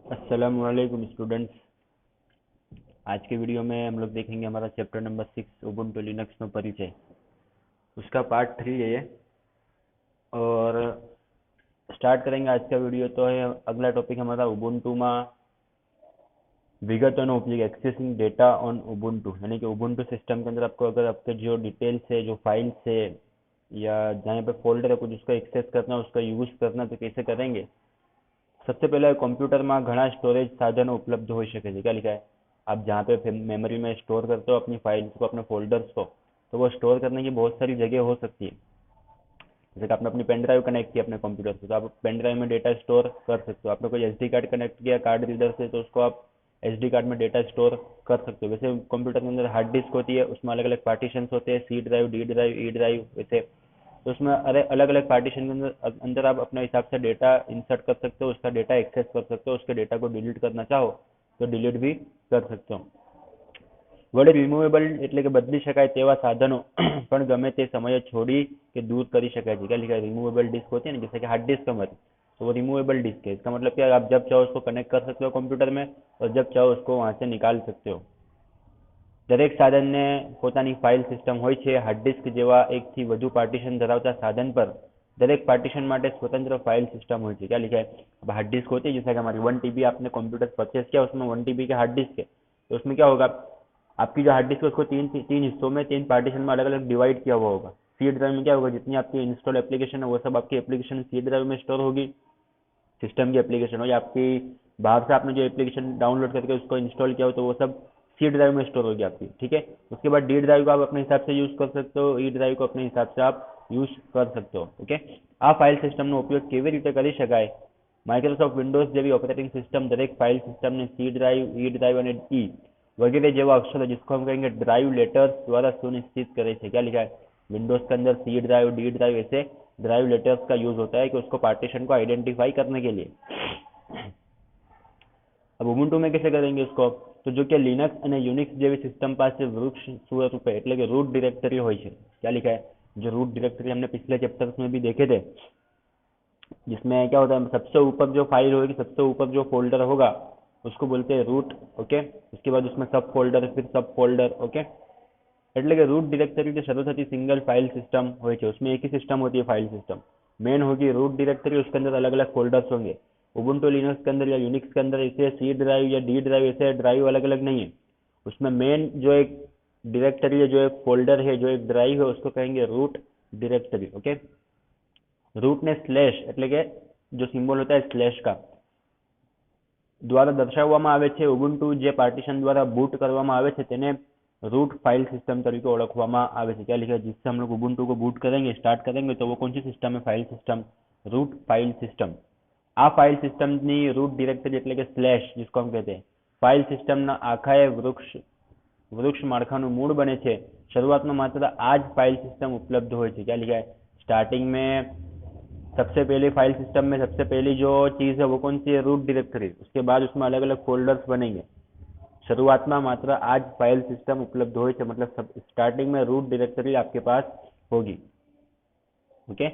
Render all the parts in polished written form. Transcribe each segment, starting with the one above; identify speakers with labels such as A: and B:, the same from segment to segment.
A: अस्सलामुअलैकुम स्टूडेंट्स। आज के वीडियो में हम लोग देखेंगे हमारा चैप्टर नंबर 6 उबुंटू लिनक्स નો परिचय। उसका पार्ट 3 है ये। और स्टार्ट करेंगे आज का वीडियो। तो है अगला टॉपिक हमारा उबुंटू में विगतों उपयोग, एक्सेसिंग डेटा ऑन उबुंटू, यानी कि उबुंटू सिस्टम के अंदर आपको अगर आपके जो डिटेल्स है, जो फाइल्स है या जहाँ पे फोल्डर है कुछ, उसका एक्सेस करना, उसका यूज करना, तो कैसे करेंगे। सबसे पहले कंप्यूटर में घना स्टोरेज साधनों उपलब्ध हो सके। क्या लिखा है, आप जहाँ पे मेमोरी में स्टोर करते हो अपनी फाइल्स को, अपने फोल्डर्स को, तो वो स्टोर करने की बहुत सारी जगह हो सकती है। जैसे कि आपने अपनी पेन ड्राइव कनेक्ट किया अपने कंप्यूटर से, तो आप पेन ड्राइव में डेटा स्टोर कर सकते हो। आपने कोई एसडी कार्ड कनेक्ट किया कार्ड रीडर से, तो उसको आप एसडी कार्ड में डेटा स्टोर कर सकते हो। वैसे कंप्यूटर के अंदर हार्ड डिस्क होती है, उसमें अलग अलग पार्टीशन होते हैं, C drive, D drive, E drive, वैसे। तो उसमें अलग अलग पार्टीशन के अंदर अंदर आप अपने हिसाब से डेटा इंसर्ट कर सकते हो, उसका डेटा एक्सेस कर सकते हो। उसके डेटा को डिलीट करना चाहो तो डिलीट भी कर सकते हो। वडे रिमूवेबल એટલે કે બદલી શકાય તેવા સાધનો પણ ગમે તે સમયે છોડી કે दूर કરી શકાય છે। क्या लिखा है, रिमूवेबल डिस्क होती है ना, जैसे कि हार्ड डिस्क हमारी, तो वो रिमूवेबल डिस्क है। इसका मतलब क्या, आप जब चाहो उसको कनेक्ट कर सकते हो कंप्यूटर में, और जब चाहो उसको वहां से निकाल सकते हो। દરેક સાધનને પોતાની ફાઇલ સિસ્ટમ હોય છે। હાર્ડ ડિસ્ક જેવા એકથી વધુ પાર્ટીશન ધરાવતા સાધન પર દરેક પાર્ટીશન માટે स्वतंत्र फाइल सिस्टम હોય છે। क्या लिखा है, अब हार्ड डिस्क होती है, जैसे कि हमारी 1 TB आपने कंप्यूटर परचेस किया, उसमें 1 TB के हार्ड डिस्क है। तो उसमें क्या होगा, आपकी जो हार्ड डिस्क है उसको तीन तीन हिस्सों में, तीन पार्टीशन में अलग अलग डिवाइड किया हुआ होगा। सी ड्राइव में क्या होगा, जितनी आपकी इंस्टॉल एप्लीकेशन है वो सब आपकी एप्लीकेशन सी ड्राइव में स्टोर होगी। सिस्टम की एप्लीकेशन हो या आपकी बाहर से आपने जो एप्लीकेशन डाउनलोड करके उसको इंस्टॉल किया हो, तो वो सब सी ड्राइव में स्टोर होगी आपकी। ठीक है। उसके बाद डी ड्राइव को आप अपने हिसाब से यूज कर सकते हो, ई ड्राइव को अपने हिसाब से आप यूज कर सकते हो। ओके। आ फाइल सिस्टमનો ઉપયોગ કેવી રીતે કરી શકાય। માઇક્રોસોફ્ટ વિન્ડોઝ જેવી ઓપરેટિંગ સિસ્ટમ દરેક ફાઇલ સિસ્ટમને सी ड्राइव, ई ड्राइव અને ई वगैरह જેવા अक्षरों, जिसको हम कहेंगे ड्राइव लेटर्स द्वारा सुनिश्चित करे છે। क्या लिखा है, विंडोज के अंदर सी ड्राइव, डी ड्राइव, ऐसे ड्राइव लेटर्स का यूज होता है कि उसको पार्टीशन को आइडेंटिफाई करने के लिए। अब उबुंटू में कैसे करेंगे इसको, तो जो कि लिनक्स અને યુનિક્સ જેવી સિસ્ટમ પાસે વૃક્ષ સ્વરૂપે એટલે કે रूट डायरेक्टरी હોય છે। क्या लिखा है, जो रूट डायरेक्टरी हमने पिछले चैप्टर्स में भी देखे थे, जिसमें क्या होता है, सबसे ऊपर जो फाइल होगी, सबसे ऊपर जो फोल्डर होगा उसको बोलते हैं रूट। ओके। उसके बाद उसमें सब फोल्डर, फिर सब फोल्डर। ओके। એટલે કે रूट डायरेक्टरी जो શરૂ થતી सिंगल फाइल सिस्टम હોય છે, उसमें एक ही सिस्टम होती है फाइल सिस्टम। मेन होगी रूट डायरेक्टरी, उसके अंदर अलग अलग फोल्डर्स होंगे। उबुंटू लिनक्स के अंदर या यूनिक्स के अंदर ऐसे सी ड्राइव या डी ड्राइव, ऐसे ड्राइव अलग अलग नहीं है। उसमें मेन जो एक डायरेक्टरी है, जो एक फोल्डर है, जो एक ड्राइव है, उसको कहेंगे रूट डायरेक्टरी। ओके। रूट ने स्लैश એટલે કે जो सिंबल होता है स्लैश का द्वारा दर्शावવામાં આવે છે। ઉબુન્ટુ જે પાર્ટીશન द्वारा बूट કરવામાં આવે છે તેને रूट फाइल सिस्टम तरीके ओळखવામાં આવે છે। क्या लिखा है, जिससे हम लोग उबुंटू को बूट करेंगे, स्टार्ट करेंगे, तो वो कौन सी सिस्टम है, file system, root file system. आ फाइल सिस्टमની रूट डायरेक्टरी એટલે કે સ્લેશ, जिसको हम कहते हैं फाइल सिस्टमના આખાએ વૃક્ષ માળખાનું મૂળ બને છે। શરૂઆતમાં માત્ર આ જ फाइल सिस्टम उपलब्ध હોય છે। क्या लिखा है, स्टार्टिंग में सबसे पहले फाइल सिस्टम में सबसे पहली जो चीज़ है वो कौन सी है, रूट डायरेक्टरी। उसके बाद उसमें अलग अलग फोल्डर्स बनेंगे। शुरुआत में मात्र आज फाइल सिस्टम उपलब्ध हो, मतलब स्टार्टिंग में रूट डायरेक्टरी आपके पास होगी। ओके।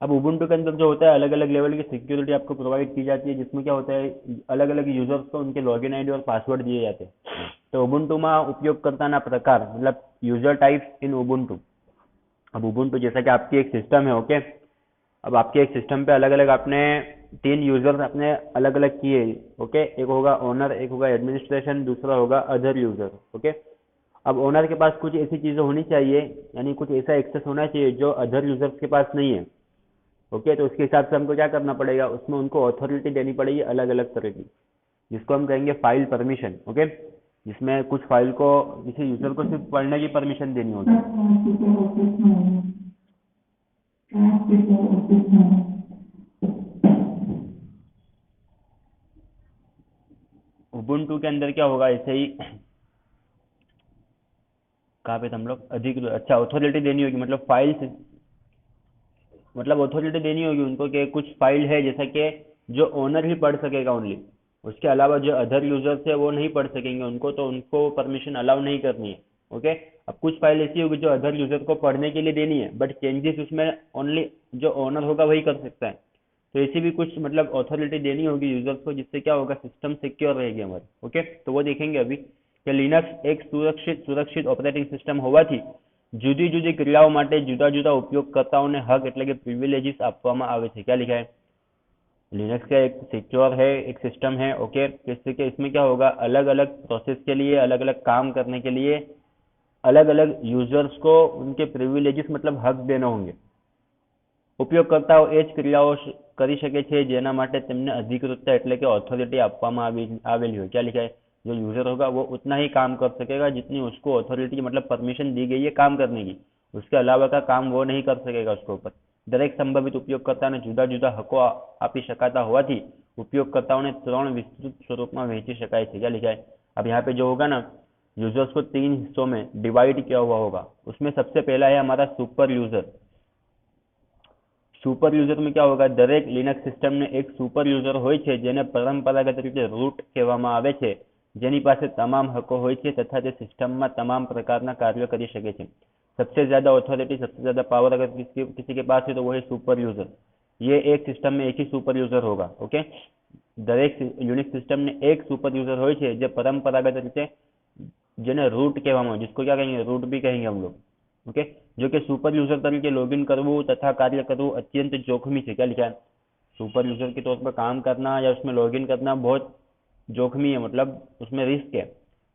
A: अब उबुंटू के अंदर जो होता है, अलग अलग लेवल की सिक्योरिटी आपको प्रोवाइड की जाती है, जिसमें क्या होता है, अलग अलग यूजर्स को उनके लॉगिन आईडी और पासवर्ड दिए जाते हैं। तो उबुंटू में उपयोगकर्ता प्रकार, मतलब यूजर टाइप्स इन उबुंटू। अब उबुंटू जैसा कि आपकी एक सिस्टम है। ओके। अब आपके एक सिस्टम पे अलग अलग आपने 3 यूजर्स अपने अलग अलग किए। ओके। एक होगा ओनर, एक होगा एडमिनिस्ट्रेशन, दूसरा होगा अदर यूजर। ओके। अब ओनर के पास कुछ ऐसी चीजें होनी चाहिए, यानी कुछ ऐसा एक्सेस होना चाहिए जो अदर यूजर्स के पास नहीं है। ओके। तो उसके हिसाब से हमको क्या करना पड़ेगा, उसमें उनको अथॉरिटी देनी पड़ेगी अलग अलग तरह की, जिसको हम कहेंगे फाइल परमिशन। ओके। जिसमें कुछ फाइल को, किसी यूजर को सिर्फ पढ़ने की परमिशन देनी होगी। उबुंटू के अंदर क्या होगा, ऐसे ही कहाँ पे हम लोग अधिक, अच्छा, अथॉरिटी देनी होगी, मतलब फाइल, मतलब अथॉरिटी देनी होगी उनको कि कुछ फाइल है जैसा कि जो ओनर ही पढ़ सकेगा ओनली, उसके अलावा जो अदर यूजर्स है वो नहीं पढ़ सकेंगे उनको, तो उनको परमिशन अलाउ नहीं करनी है। ओके। अब कुछ फाइल ऐसी होगी जो अदर यूजर को पढ़ने के लिए देनी है, बट चेंजेस उसमें ओनली जो ओनर होगा वही कर सकता है। तो ऐसी भी कुछ मतलब ऑथोरिटी देनी होगी यूजर्स को, जिससे क्या होगा, सिस्टम सिक्योर रहेगी हमारी। ओके, तो वो देखेंगे अभी कि लिनक्स एक સુરક્ષિત ઓપરેટિંગ સિસ્ટમ હોવાથી જુદી જુદી ક્રિયાઓ માટે જુદા જુદા ઉપયોગકર્તાઓને હક એટલે કે પ્રિવિલેજીસ આપવામાં આવે છે। क्या लिखा है, लिनक्स का एक सिक्योर है, एक सिस्टम है। ओके, जिससे कि इसमें क्या होगा, अलग अलग प्रोसेस के लिए, अलग अलग काम करने के लिए अलग अलग यूजर्स को उनके प्रिविलेजेस मतलब हक देना होंगे। ઉપયોગકર્તાઓ એ જ ક્રિયાઓ કરી શકે છે જેના માટે તેમને અધિકૃતતા એટલે કે ઓથોરિટી આપવામાં આવેલી હોય। क्या लिखा है, जो यूजर होगा वो उतना ही काम कर सकेगा जितनी उसको ऑथोरिटी मतलब परमिशन दी गई है काम करने की, उसके अलावा का काम वो नहीं कर सकेगा उसके ऊपर। દરેક સંભવિત ઉપયોગકર્તાને જુદા જુદા હકો આપી શકાતા હોવાથી ઉપયોગકર્તાઓને 3 વિસ્તૃત સ્વરૂપમાં વહેંચી શકાય છે। क्या लिखा है, अब यहाँ पे जो होगा ना, यूजर्स को 3 हिस्सों में डिवाइड किया हुआ होगा। उसमें सबसे पहला है हमारा सुपर यूजर। सुपर यूजर में क्या होगा, દરેક લિનક્સ સિસ્ટમને એક સુપર યુઝર હોય છે જેને પરંપરાગત રીતે રૂટ કહેવામાં આવે છે, જેની પાસે તમામ હકો હોય છે તથા તે સિસ્ટમમાં તમામ પ્રકારના કાર્યો કરી શકે છે। सबसे ज्यादा ऑथोरिटी, सबसे ज्यादा पावर अगर किसी के पास है तो वो है सुपर यूजर। ये एक सिस्टम में एक ही सुपर यूजर होगा। ओके, દરેક યુનિક્સ સિસ્ટમને એક સુपर यूजर હોય છે જે પરંપરાગત રીતે જેને रूट કહેવામાં આવે, जिसको क्या कहेंगे, रूट भी कहेंगे हम लोग। ओके, जो कि सुपर यूजर तरीके लॉगिन करવું तथा कार्य करવું अत्यंत जोखमी है। क्या लिखा है, सुपर यूजर के तौर पर काम करना या उसमें लॉगिन करना बहुत जोखमी है, मतलब उसमें रिस्क है।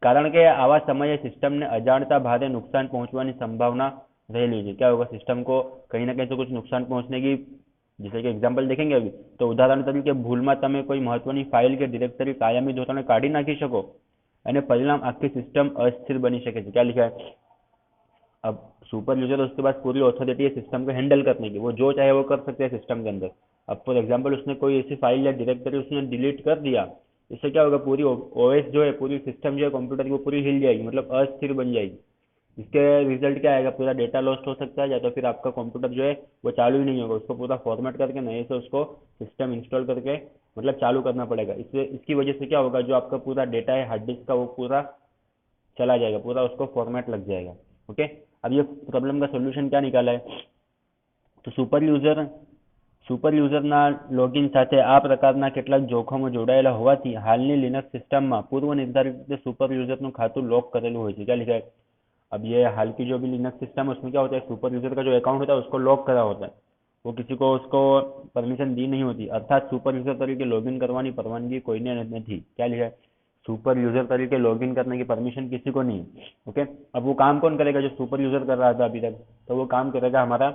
A: કારણ કે આવા સમયે સિસ્ટમને અજાણતા ભારે नुकसान पहुंचવાની संभावना रहेली है। क्या होगा, सिस्टम को कहीं ना कहीं से कुछ नुकसान पहुंचने की, जैसे कि एग्जांपल देखेंगे अभी, तो उदाहरण तरीके भूलમાં તમે કોઈ મહત્વની ફાઇલ કે ડિરેક્ટરી કાયમી ધોરણે કાઢી નાખી શકો અને પરિણામ આખી સિસ્ટમ અસ્થિર બની શકે છે। क्या लिखा है, अब सुपर यूजर उसके पास पूरी ऑथोरिटी है सिस्टम को हैंडल करने की, वो जो चाहे वो कर सकते हैं सिस्टम के अंदर। अब फॉर एग्जांपल उसने कोई ऐसी फाइल या डायरेक्टरी उसने डिलीट कर दिया, इससे क्या होगा, पूरी ओएस जो है, पूरी सिस्टम जो है कंप्यूटर की, वो पूरी हिल जाएगी, मतलब अस्थिर बन जाएगी। इसके रिजल्ट क्या आएगा, पूरा डेटा लॉस्ट हो सकता है, या तो फिर आपका कंप्यूटर जो है वो चालू ही नहीं होगा, उसको पूरा फॉर्मेट करके नए से उसको सिस्टम इंस्टॉल करके मतलब चालू करना पड़ेगा। इससे इसकी वजह से क्या होगा, जो आपका पूरा डेटा है हार्ड डिस्क का वो पूरा चला जाएगा, पूरा उसको फॉर्मेट लग जाएगा। ओके, अब ये प्रॉब्लम का सोल्यूशन क्या निकाला है, तो સુપર યુઝરના લોગિન સાથે આ પ્રકારના કેટલાક જોખમો જોડાયેલા હોવાથી હાલની લિનક્સ સિસ્ટમમાં પૂર્વ નિર્ધારિત રીતે સુપર યુઝરનું ખાતું લોક કરેલું હોય છે। क्या लिखा है, अब ये हाल की जो भी लिनक्स सिस्टम है उसमें क्या होता है, सुपर यूजर का जो अकाउंट होता है उसको लॉक करा होता है, वो किसी को उसको परमिशन दी नहीं होती, अर्थात सुपर यूजर तरीके लॉगिन करवानी परवानगी कोઈને નથી। क्या लिखा है, सुपर यूजर तरीके लॉगिन करने की परमिशन किसी को नहीं है। ओके, अब वो काम कौन करेगा, जो सुपर यूजर कर रहा था अभी तक, तो वो काम करेगा हमारा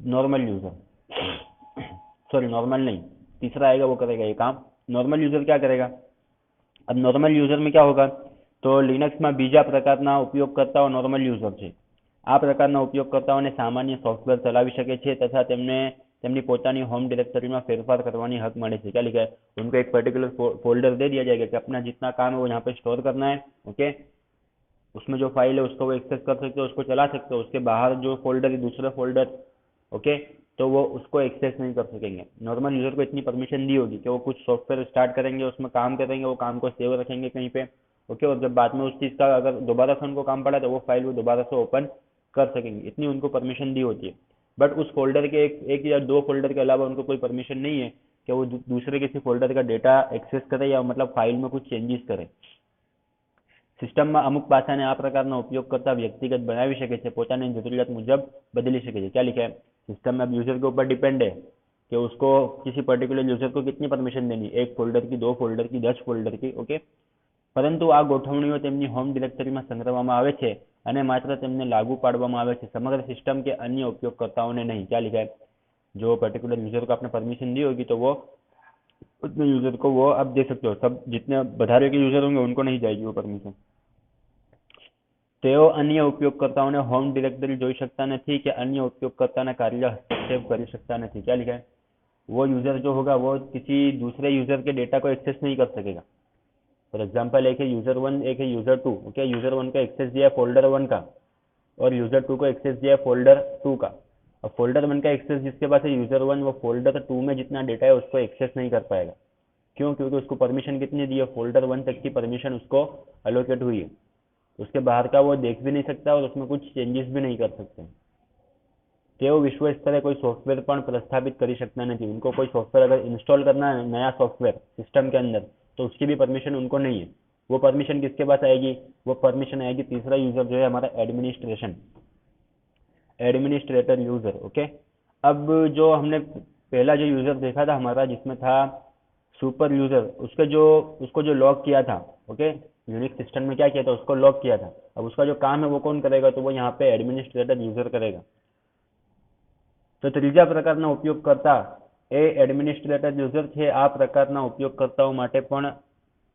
A: नॉर्मल यूजर, सॉरी नॉर्मल नहीं, तीसरा आएगा वो करेगा ये काम। नॉर्मल यूजर क्या करेगा, अब नॉर्मल यूजर में क्या होगा, तो लिनक्सમાં બીજા પ્રકારના ઉપયોગકર્તાઓ નોર્મલ યુઝર છે। આ પ્રકારના ઉપયોગકર્તાઓને સામાન્ય સોફ્ટવેર ચલાવી શકે છે તથા તેમને તેમની પોતાની હોમ ડિરેક્ટરીમાં ફેરફાર કરવાની હક મળે છે। क्या लिखा है, उनको एक पर्टिकुलर फोल्डर दे दिया जाएगा कि अपना जितना काम है वो यहाँ पे स्टोर करना है। ओके, उसमें जो फाइल है उसको वो एक्सेस कर सकते हो, उसको चला सकते हो, उसके बाहर जो फोल्डर है दूसरा फोल्डर, ओके, तो वो उसको एक्सेस नहीं कर सकेंगे। नॉर्मल यूजर को इतनी परमिशन दी होगी कि वो कुछ सॉफ्टवेयर स्टार्ट करेंगे, उसमें काम करेंगे, वो काम को सेव रखेंगे कहीं पे। ओके, और जब बाद में उस चीज़ का अगर दोबारा से उनको काम पड़ा तो वो फाइल वो दोबारा से ओपन कर सकेंगे, इतनी उनको परमिशन दी होती है। बट उस फोल्डर के एक या दो फोल्डर के अलावा उनको कोई परमिशन नहीं है कि वो दूसरे किसी फोल्डर का डेटा एक्सेस करे या मतलब फाइल में कुछ चेंजेस करे। સિસ્ટમમાં અમુક પાસાને આ પ્રકારના ઉપયોગકર્તા વ્યક્તિગત બનાવી શકે છે, પોતાની જરૂરિયાત મુજબ બદલી શકે છે। क्या लिखा है, सिस्टम में अब यूजर के ऊपर डिपेंड है कि उसको किसी पर्टिकुलर यूजर को कितनी परमिशन देनी, एक फोल्डर की, 2 फोल्डर की, 10 फोल्डर की। ओके, પરંતુ આ ગોઠવણીઓ તેમની હોમ ડિરેક્ટરીમાં સંગ્રહવામાં આવે છે અને માત્ર તેમને લાગુ પાડવામાં આવે છે, સમગ્ર સિસ્ટમ કે અન્ય ઉપયોગકર્તાઓને નહીં। क्या लिखा है, जो पर्टिकुलर यूजर को आपने परमिशन दी होगी तो वो उतने यूजर को वो आप दे सकते हो, सब जितने વધારે के यूजर होंगे उनको नहीं जाएगी वो परमिशन। તેઓ અન્ય ઉપયોગકર્તાઓને હોમ ડિરેક્ટરી જોઈ શકતા નથી કે અન્ય ઉપયોગકર્તાના કાર્ય હસ્તક્ષેપ કરી શકતા નથી। क्या लिखा है, वो यूजर जो होगा वो किसी दूसरे यूजर के डेटा को एक्सेस नहीं कर सकेगा। फॉर एग्जांपल एक है यूजर 1, एक है यूजर 2। ओके, यूजर 1 का एक्सेस दिया है फोल्डर 1 का और यूजर 2 को एक्सेस दिया है फोल्डर 2 का। अब फोल्डर 1 का एक्सेस जिसके पास है यूजर 1, वो फोल्डर 2 में जितना डेटा है उसको एक्सेस नहीं कर पाएगा। क्यों, क्योंकि उसको परमिशन कितनी दी है, फोल्डर 1 तक की परमिशन उसको अलोकेट हुई है। उसके बाहर का वो देख भी नहीं सकता और उसमें कुछ चेंजेस भी नहीं कर सकते। તેઓ વિશ્વ સ્તરે કોઈ સોફ્ટવેર પણ પ્રસ્થાપિત કરી શકતા નથી। उनको कोई सॉफ्टवेयर अगर इंस्टॉल करना है नया सॉफ्टवेयर सिस्टम के अंदर, तो उसकी भी परमिशन उनको नहीं है। वो परमिशन किसके पास आएगी? वो परमिशन आएगी तीसरा यूजर जो है हमारा एडमिनिस्ट्रेटर यूजर। ओके, अब जो हमने पहला जो यूजर देखा था हमारा जिसमें था सुपर यूजर, उसको जो लॉक किया था, ओके, यूनिक्स सिस्टम में क्या किया था, उसको लॉक किया था। अब उसका जो काम है वो कौन करेगा? तो वो यहाँ पे एडमिनिस्ट्रेटर यूजर करेगा। तो ત્રીજા પ્રકારના ઉપયોગકર્તા એ એડમિનિસ્ટ્રેટર યુઝર છે। આ પ્રકારના ઉપયોગકર્તાઓ માટે પણ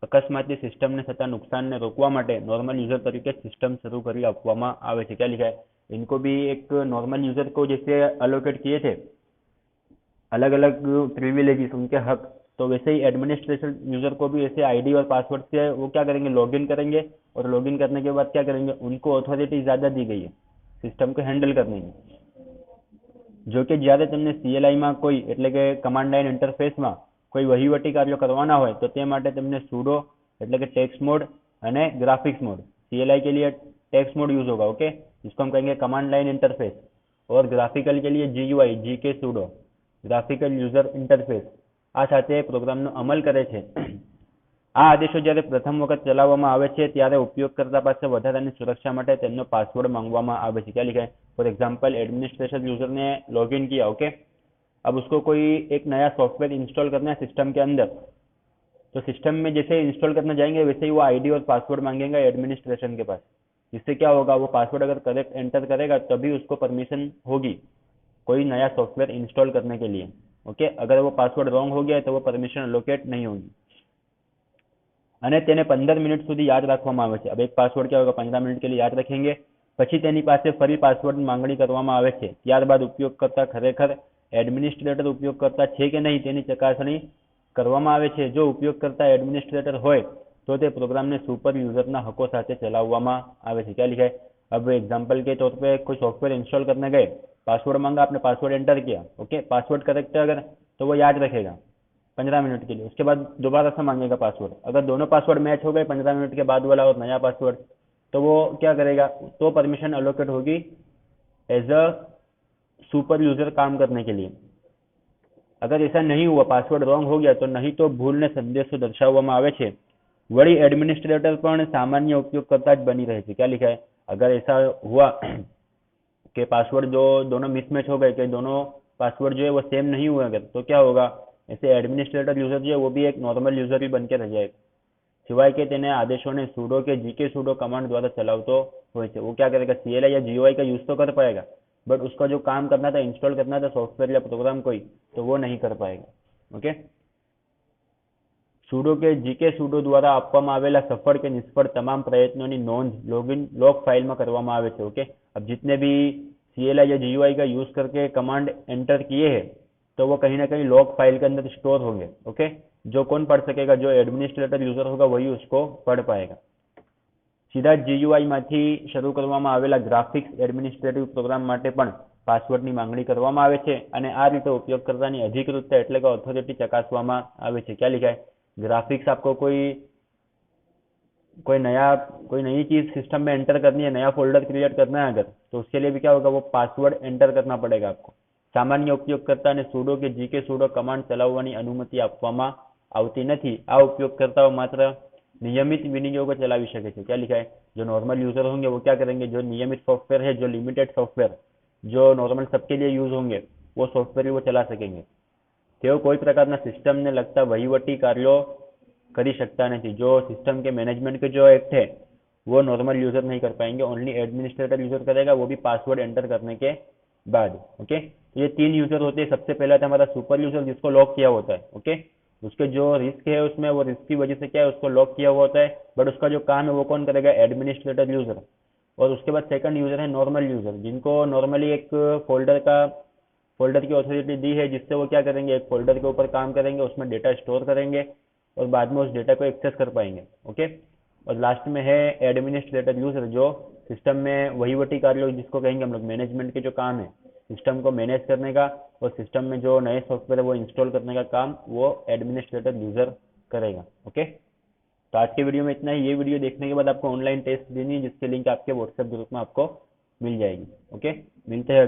A: અકસ્માતથી સિસ્ટમને થતા નુકસાનને રોકવા માટે નોર્મલ યુઝર તરીકે સિસ્ટમ શરૂ કરી આપવામાં આવે છે। क्या लिखा है? इनको भी एक नॉर्मल यूजर को जैसे अलोकेट किए थे अलग अलग प्रिविलेजेस, उनके हक, तो वैसे ही एडमिनिस्ट्रेशन यूजर को भी ऐसे आईडी और पासवर्ड से वो क्या करेंगे? लॉगिन करेंगे, और लॉगिन करने के बाद क्या करेंगे? उनको अथॉरिटी ज़्यादा दी गई है सिस्टम को हैंडल करने की। જો કે જ્યારે તમને સીએલઆઈમાં કોઈ એટલે કે કમાન્ડ લાઇન ઇન્ટરફેસમાં કોઈ વહીવટી કાર્યો કરવાના હોય તો તે માટે તમને sudo એટલે કે ટેક્સ્ટ મોડ અને ग्राफिक्स मोड, सीएलआई के लिए टेक्स्ट मोड यूज होगा, ओके, जिसको हम कहेंगे कमांड लाइन इंटरफेस, और ग्राफिकल के लिए GUI GK sudo graphical user interface આ સાથે પ્રોગ્રામનો અમલ કરે છે। આ આદેશો જ્યારે પ્રથમ વખત ચલાવવામાં આવે છે ત્યારે ઉપયોગકર્તા પાસે વધારાની સુરક્ષા માટે તેમનો પાસવર્ડ માંગવામાં આવે છે। क्या लिखा है? फॉर एग्जांपल एडमिनिस्ट्रेशन यूजर ने लॉगिन किया, ओके, अब उसको कोई एक नया सॉफ्टवेयर इंस्टॉल करना है सिस्टम के अंदर, तो सिस्टम में जैसे इंस्टॉल करने जाएंगे वैसे ही वो आईडी और पासवर्ड मांगेगा एडमिनिस्ट्रेशन के पास। जिससे क्या होगा? वो पासवर्ड अगर करेक्ट एंटर करेगा तभी उसको परमिशन होगी कोई नया सॉफ्टवेयर इंस्टॉल करने के लिए, ओके। अगर वो पासवर्ड रॉन्ग हो गया है तो वो परमिशन अलोकेट नहीं होगी। અને તેને 15 મિનિટ સુધી યાદ રાખવામાં આવે છે। अब एक पासवर्ड क्या होगा? 15 મિનિટ के लिए याद रखेंगे, પછી તેની પાસે ફરી પાસવર્ડ માંગણી કરવામાં આવે છે। ત્યારબાદ ઉપયોગકર્તા ખરેખર એડમિનિસ્ટ્રેટર ઉપયોગકર્તા છે કે નહીં તેની ચકાસણી કરવામાં આવે છે। જો ઉપયોગકર્તા એડમિનિસ્ટ્રેટર હોય तो તે પ્રોગ્રામને સુપર યુઝરના હકો સાથે ચલાવવામાં આવે છે। क्या लिखा है? अब एग्जांपल के तौर पे कोई सॉफ्टवेयर इंस्टॉल करने गए, पासवर्ड मांगा, आपने पासवर्ड एंटर किया, ओके, पासवर्ड करेक्ट है अगर तो वो याद रखेगा 15 मिनट के लिए। उसके बाद दोबारा से मांगेगा पासवर्ड, अगर दोनों पासवर्ड मैच हो गए 15 मिनट के बाद वाला और नया पासवर्ड, तो वो क्या करेगा? तो परमिशन अलोकेट होगी एज अ सुपर यूजर काम करने के लिए। अगर ऐसा नहीं हुआ, पासवर्ड रॉन्ग हो गया, तो नहीं तो ભૂલને સંદેશો દર્શાવવામાં આવે છે। वही एडमिनिस्ट्रेटर પણ સામાન્ય ઉપયોગકર્તા જ બની રહે છે। क्या लिखा है? अगर ऐसा हुआ कि पासवर्ड जो दोनों मिसमैच हो गए, कि दोनों पासवर्ड जो है वो सेम नहीं हुए अगर, तो क्या होगा? ऐसे एडमिनिस्ट्रेटर यूजर जो है वो भी एक नॉर्मल यूजर ही बन के रह जाएगा, સિવાય કે તેને આદેશોને sudo કે gk sudo कमांड द्वारा चलावतो હોય છે। वो क्या करेगा? सीएलआई या जीयूआई का यूज तो कर पाएगा, बट उसका जो काम करना था, इंस्टॉल करना था सॉफ्टवेयर या प्रोग्राम कोई, तो वो नहीं कर पाएगा, ओके। sudo કે gk sudo દ્વારા આપવામાં આવેલા સફળ કે નિષ્ફળ તમામ પ્રયત્નોની નોંધ लॉग फाइल में કરવામાં આવે છે, ओके। अब जितने भी सीएलआई या जीयूआई का यूज करके कमांड एंटर किए हैं तो वो कहीं ना कहीं लॉग फाइल के अंदर स्टोर होंगे, ओके। जो कौन पढ़ सकेगा? जो एडमिनिस्ट्रेटर यूजर होगा वही उसको पढ़ पाएगा। सीधा जीयूआई માંથી શરૂ કરવામાં આવેલા ગ્રાફિક્સ એડમિનિસ્ટ્રેટિવ પ્રોગ્રામ માટે પણ પાસવર્ડની માંગણી કરવામાં આવે છે અને આ રીતે ઉપયોગકર્તાની અધિકૃતતા એટલે કે ઓથોરિટી ચકાસવામાં આવે છે। क्या लिखा है? ग्राफिक्स आपको कोई नई चीज सिस्टम में एंटर करनी है, नया फोल्डर क्रिएट करना है अगर, तो उसके लिए भी क्या होगा? वो पासवर्ड एंटर करना पड़ेगा आपको। सामान्य उपयोगकर्ताने sudo કે gk sudo કમાન્ડ ચલાવવાની અનુમતિ આપવામાં આવતી નથી। આ ઉપયોગકર્તાઓ માત્ર नियमित विनियोगो चलावी सके છે। क्या लिखा है? जो नॉर्मल यूजर होंगे वो क्या करेंगे? जो नियमित सॉफ्टवेयर है, जो लिमिटेड सॉफ्टवेयर जो नॉर्मल सबके लिए यूज होंगे वो सॉफ्टवेयर वो चला सकेंगे। તેઓ કોઈ પ્રકારના સિસ્ટમને લગતા વહીવટી કાર્યો કરી શકતા નથી। जो सिस्टम के मैनेजमेंट के जो एक्ट है वो नॉर्मल यूजर नहीं कर पाएंगे, ओनली एडमिनिस्ट्रेटर यूजर करेगा, वो भी पासवर्ड एंटर करने के बाद, ओके। तो ये 3 यूजर होते हैं। सबसे पहला था हमारा सुपर यूजर जिसको लॉक किया होता है, ओके। उसके जो रिस्क है उसमें, वो रिस्क की वजह से क्या है? उसको लॉक किया हुआ होता है, बट उसका जो काम है वो कौन करेगा? Administrator user. और उसके बाद सेकंड यूजर है नॉर्मल यूजर, जिनको नॉर्मली एक फोल्डर की ऑथोरिटी दी है, जिससे वो क्या करेंगे? एक फोल्डर के ऊपर काम करेंगे, उसमें डेटा स्टोर करेंगे और बाद में उस डेटा को एक्सेस कर पाएंगे, ओके। और लास्ट में है एडमिनिस्ट्रेटर यूजर, जो सिस्टम में वहीवटी कार्य जिसको कहेंगे हम लोग, मैनेजमेंट के जो काम है, सिस्टम को मैनेज करने का और सिस्टम में जो नए सॉफ्टवेयर है वो इंस्टॉल करने का काम वो एडमिनिस्ट्रेटर यूजर करेगा, ओके। तो आज के वीडियो में इतना ही। ये वीडियो देखने के बाद आपको ऑनलाइन टेस्ट देनी है जिसकी लिंक आपके व्हाट्सएप ग्रुप में आपको मिल जाएगी। ओके, मिलते हैं।